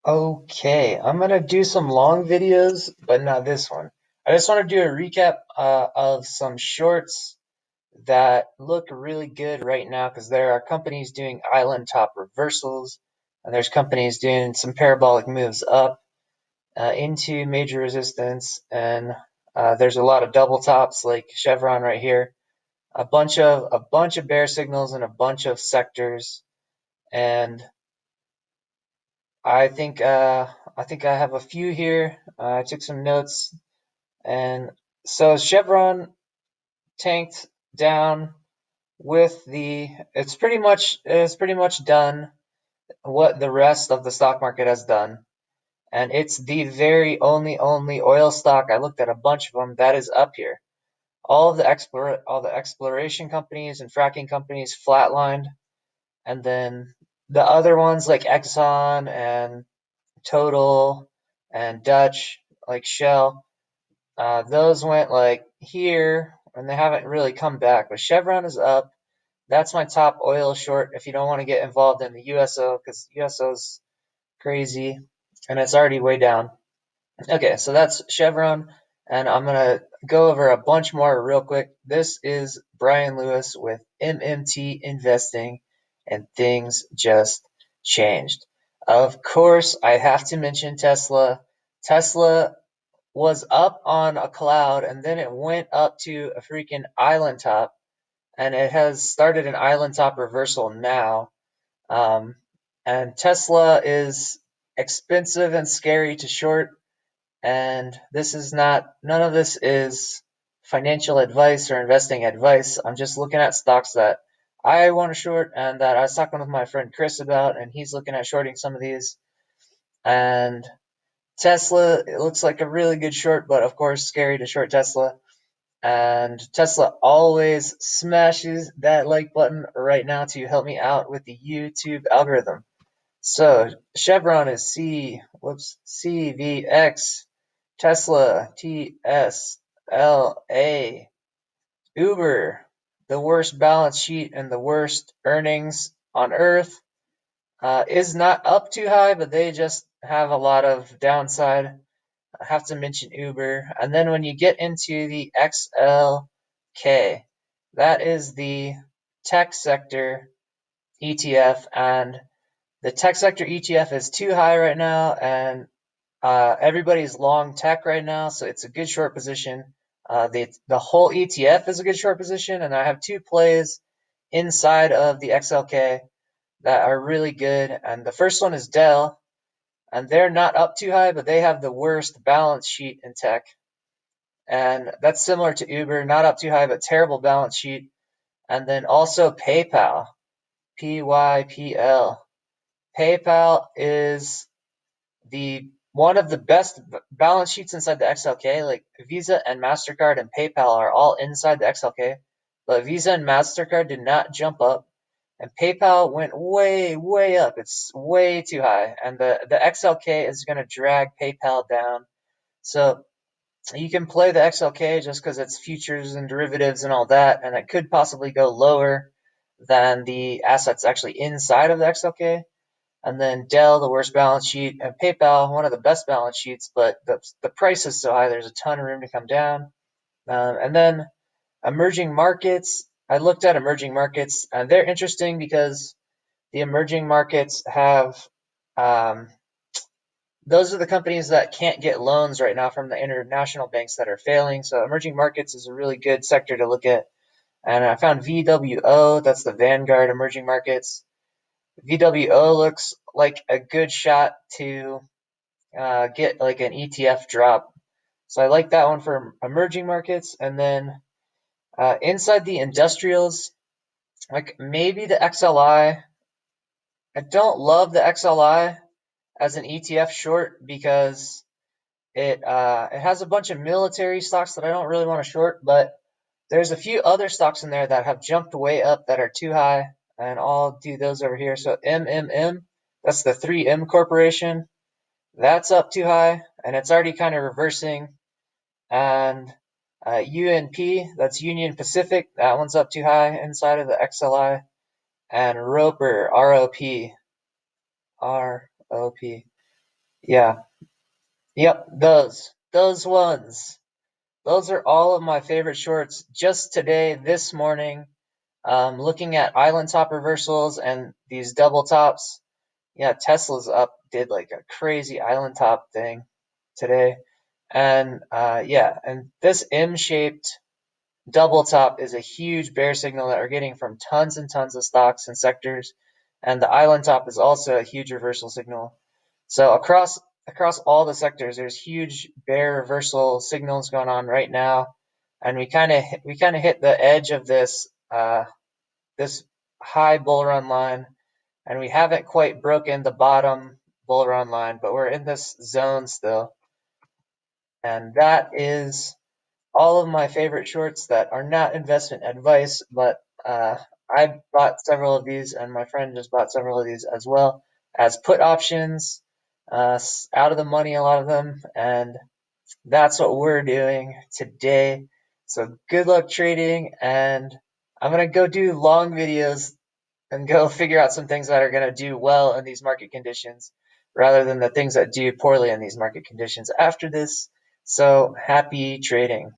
Okay, I'm gonna do some long videos, but not this one. I just want to do a recap of some shorts that look really good right now because there are companies doing island top reversals, and there's companies doing some parabolic moves up into major resistance, and there's a lot of double tops like Chevron right here. A bunch of bear signals in a bunch of sectors, and I think I have a few here. I took some notes, and so Chevron tanked down with the. It's pretty much done what the rest of the stock market has done, and it's the very only oil stock. I looked at a bunch of them that is up here. All the exploration companies and fracking companies flatlined, and then the other ones like Exxon and Total and Dutch, like Shell, those went like here and they haven't really come back. But Chevron is up. That's my top oil short if you don't want to get involved in the USO because USO is crazy and it's already way down. Okay, so that's Chevron, and I'm gonna go over a bunch more real quick. This is Brian Lewis with MMT Investing, and things just changed. Of course, I have to mention Tesla. Tesla was up on a cloud, and then it went up to a freaking island top, and it has started an island top reversal now. Um, and Tesla is expensive and scary to short, and none of this is financial advice or investing advice. I'm just looking at stocks that I want to short and that I was talking with my friend Chris about, and he's looking at shorting some of these. And Tesla, it looks like a really good short, but of course, scary to short Tesla. And Tesla always smashes that like button right now to help me out with the YouTube algorithm. So Chevron is CVX, Tesla TSLA, Uber, the worst balance sheet and the worst earnings on earth, is not up too high, but they just have a lot of downside. I have to mention Uber. And then when you get into the XLK, that is the tech sector ETF, and the tech sector ETF is too high right now, and everybody's long tech right now, so it's a good short position. The whole ETF is a good short position, and I have two plays inside of the XLK that are really good. And the first one is DELL, and they're not up too high, but they have the worst balance sheet in tech. And that's similar to Uber, not up too high, but terrible balance sheet. And then also PayPal, PYPL. PayPal is the one of the best balance sheets inside the XLK. Like Visa and MasterCard and PayPal are all inside the XLK, but Visa and MasterCard did not jump up, and PayPal went way up. It's way too high, and the XLK is going to drag PayPal down. So you can play the XLK just because it's futures and derivatives and all that, and it could possibly go lower than the assets actually inside of the XLK. And then DELL, the worst balance sheet, and PayPal, one of the best balance sheets, but the price is so high, there's a ton of room to come down. And then emerging markets, I looked at emerging markets, and they're interesting because the emerging markets have, um, those are the companies that can't get loans right now from the international banks that are failing. So emerging markets is a really good sector to look at. And I found VWO, that's the Vanguard emerging markets. VWO looks like a good shot to get like an ETF drop. So I like that one for emerging markets. And then inside the industrials, like maybe the XLI. I don't love the XLI as an ETF short because it has a bunch of military stocks that I don't really want to short, but there's a few other stocks in there that have jumped way up that are too high, and I'll do those over here. So MMM, that's the 3M Corporation. That's up too high, and it's already kind of reversing. And UNP, that's Union Pacific, that one's up too high inside of the XLI. And Roper, ROP, ROP. Yeah. Yep. Those ones. Those are all of my favorite shorts. Just today, this morning, looking at island top reversals and these double tops. Yeah, Tesla's up, did like a crazy island top thing today. And yeah, and this M-shaped double top is a huge bear signal that we're getting from tons and tons of stocks and sectors. And the island top is also a huge reversal signal. So across all the sectors, there's huge bear reversal signals going on right now. And we kind of hit the edge of this high bull run line, and we haven't quite broken the bottom bull run line, but we're in this zone still. And that is all of my favorite shorts that are not investment advice, but I bought several of these, and my friend just bought several of these as well as put options, out of the money, a lot of them, and that's what we're doing today. So good luck trading, and I'm gonna go do long videos and go figure out some things that are gonna do well in these market conditions rather than the things that do poorly in these market conditions after this. So happy trading.